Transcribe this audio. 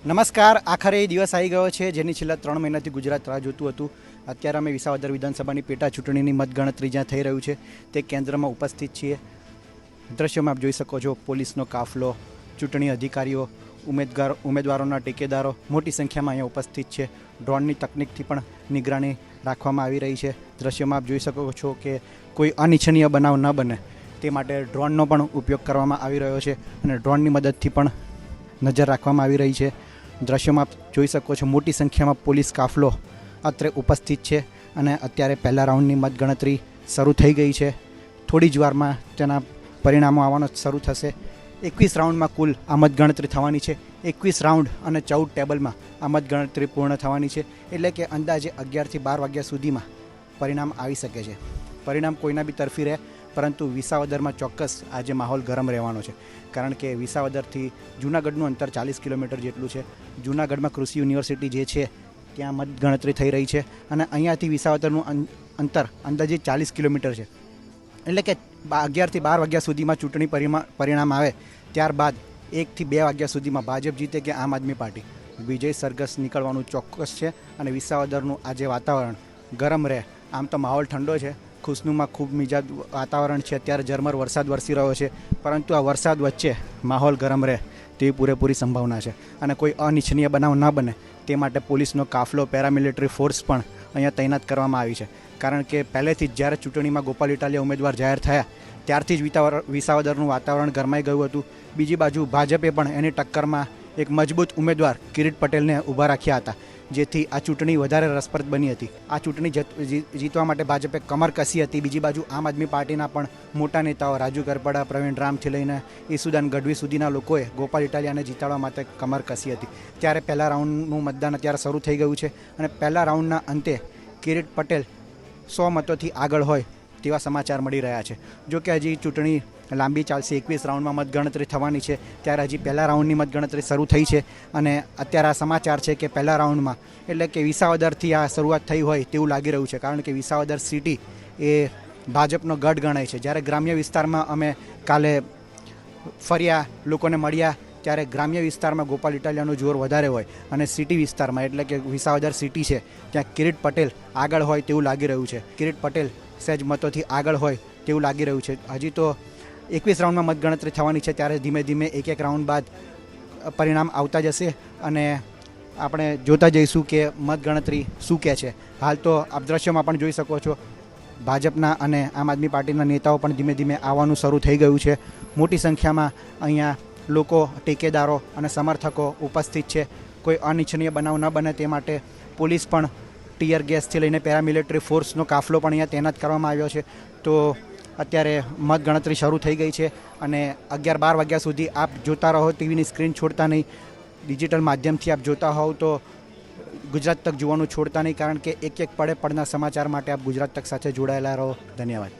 નમસ્કાર. આખરે એ દિવસ આવી ગયો છે જેની છેલ્લા 3 મહિનાથી ગુજરાત રાહ જોતું હતું. અત્યારે અમે વિસાવદર વિધાનસભાની પેટા ચૂંટણીની મતગણતરી જ્યાં થઈ રહ્યું છે તે કેન્દ્રમાં ઉપસ્થિત છીએ. દ્રશ્યોમાં આપ જોઈ શકો છો પોલીસનો કાફલો, ચૂંટણી અધિકારીઓ, ઉમેદવારોના ટેકેદારો મોટી સંખ્યામાં અહીંયા ઉપસ્થિત છે. ડ્રોનની તકનિકથી પણ નિગરાની રાખવામાં આવી રહી છે. દ્રશ્યોમાં આપ જોઈ શકો છો કે કોઈ અનિચ્છનીય બનાવ ન બને તે માટે ડ્રોનનો પણ ઉપયોગ કરવામાં આવી રહ્યો છે અને ડ્રોનની મદદથી પણ નજર રાખવામાં આવી રહી છે. દ્રશ્યોમાં આપ જોઈ શકો છો મોટી સંખ્યામાં પોલીસ કાફલો અત્રે ઉપસ્થિત છે અને અત્યારે પહેલા રાઉન્ડની મતગણતરી શરૂ થઈ ગઈ છે. થોડી જ વારમાં તેના પરિણામો આવવાનું શરૂ થશે. 21 રાઉન્ડમાં કુલ આ મતગણતરી થવાની છે. 21 રાઉન્ડ અને 14 ટેબલમાં આ મતગણતરી પૂર્ણ થવાની છે. એટલે કે અંદાજે 11થી 12 વાગ્યા સુધીમાં પરિણામ આવી શકે છે. પરિણામ કોઈના બી તરફી રહે, પરંતુ વિસાવદરમાં ચોક્કસ આજે માહોલ ગરમ રહેવાનો છે. કારણ કે વિસાવદરથી જૂનાગઢનું અંતર 40 કિલોમીટર જેટલું છે. જૂનાગઢમાં કૃષિ યુનિવર્સિટી જે છે ત્યાં મતગણતરી થઈ રહી છે અને અહીંયાથી વિસાવદરનું અંતર અંદાજે 40 કિલોમીટર છે. એટલે કે 11થી 12 વાગ્યા સુધીમાં ચૂંટણી પરિણામ આવે ત્યારબાદ 1થી 2 વાગ્યા સુધીમાં ભાજપ જીતે કે આમ આદમી પાર્ટી, વિજય સરઘસ નીકળવાનું ચોક્કસ છે. અને વિસાવદરનું આજે વાતાવરણ ગરમ રહે. આમ તો માહોલ ઠંડો છે, ખુશનુમાં ખૂબ મિજાજ વાતાવરણ છે. અત્યારે ઝરમર વરસાદ વરસી રહ્યો છે, પરંતુ આ વરસાદ વચ્ચે માહોલ ગરમ રહે તેવી પૂરેપૂરી સંભાવના છે. અને કોઈ અનિચ્છનીય બનાવ ન બને તે માટે પોલીસનો કાફલો, પેરામિલિટરી ફોર્સ પણ અહીંયા તૈનાત કરવામાં આવી છે. કારણ કે પહેલેથી જ જ્યારે ચૂંટણીમાં ગોપાલ ઇટાલિયા ઉમેદવાર જાહેર થયા ત્યારથી જ વિસાવદરનું વાતાવરણ ગરમાઈ ગયું હતું. બીજી બાજુ ભાજપે પણ એની ટક્કરમાં એક મજબૂત ઉમેદવાર કિરીટ પટેલને ઊભા રાખ્યા હતા, જેથી આ ચૂંટણી વધારે રસપ્રદ બની હતી. આ ચૂંટણી જીતવા માટે ભાજપે કમર કસી હતી. બીજી બાજુ આમ આદમી પાર્ટીના પણ મોટા નેતાઓ રાજુ કરપડા, પ્રવીણ રામથી લઈને ઈસુદાન ગઢવી સુધીના લોકોએ ગોપાલ ઇટાલિયાને જીતાડવા માટે કમર કસી હતી. ત્યારે પહેલા રાઉન્ડનું મતદાન અત્યારે શરૂ થઈ ગયું છે અને પહેલા રાઉન્ડના અંતે કિરીટ પટેલ 100 મતોથી આગળ હોય તેવા સમાચાર મળી રહ્યા છે. જોકે હજી ચૂંટણી લાંબી ચાલશે. 21 રાઉન્ડમાં મતગણતરી થવાની છે. ત્યારે હજી પહેલા રાઉન્ડની મતગણતરી શરૂ થઈ છે અને અત્યારે આ સમાચાર છે કે પહેલા રાઉન્ડમાં એટલે કે વિસાવદરથી આ શરૂઆત થઈ હોય તેવું લાગી રહ્યું છે. કારણ કે વિસાવદર સિટી એ ભાજપનો ગઢ ગણાય છે. જ્યારે ગ્રામ્ય વિસ્તારમાં અમે કાલે ફર્યા, લોકોને મળ્યા, ત્યારે ગ્રામ્ય વિસ્તારમાં ગોપાલ ઇટાલિયાનું જોર વધારે હોય અને સિટી વિસ્તારમાં એટલે કે વિસાવદર સિટી છે ત્યાં કિરીટ પટેલ આગળ હોય તેવું લાગી રહ્યું છે. કિરીટ પટેલ સહેજ મતોથી આગળ હોય તેવું લાગી રહ્યું છે. હજી તો 21 રાઉન્ડમાં મતગણતરી થવાની છે, ત્યારે ધીમે ધીમે એક રાઉન્ડ બાદ પરિણામ આવતા જશે અને આપણે જોતા જઈશું કે મતગણતરી શું કહે છે. હાલ તો આપ દ્રશ્યમાં પણ જોઈ શકો છો ભાજપના અને આમ આદમી પાર્ટીના નેતાઓ પણ ધીમે ધીમે આવવાનું શરૂ થઈ ગયું છે. મોટી સંખ્યામાં અહીંયા લોકો, ટેકેદારો અને સમર્થકો ઉપસ્થિત છે. કોઈ અનિચ્છનીય બનાવ ન બને તે માટે પોલીસ પણ ટીયર ગેસથી લઈને પેરામિલિટરી ફોર્સનો કાફલો પણ અહીંયા તૈનાત કરવામાં આવ્યો છે. તો અત્યારે મતગણતરી શરૂ થઈ ગઈ છે અને 11-12 વાગ્યા સુધી આપ જોતા રહો. ટીવીની સ્ક્રીન છોડતા નહીં, ડિજિટલ માધ્યમથી આપ જોતા હોવ તો ગુજરાત તક જોવાનું છોડતા નહીં. કારણ કે એક પળે પળના સમાચાર માટે આપ ગુજરાત તક સાથે જોડાયેલા રહો. ધન્યવાદ.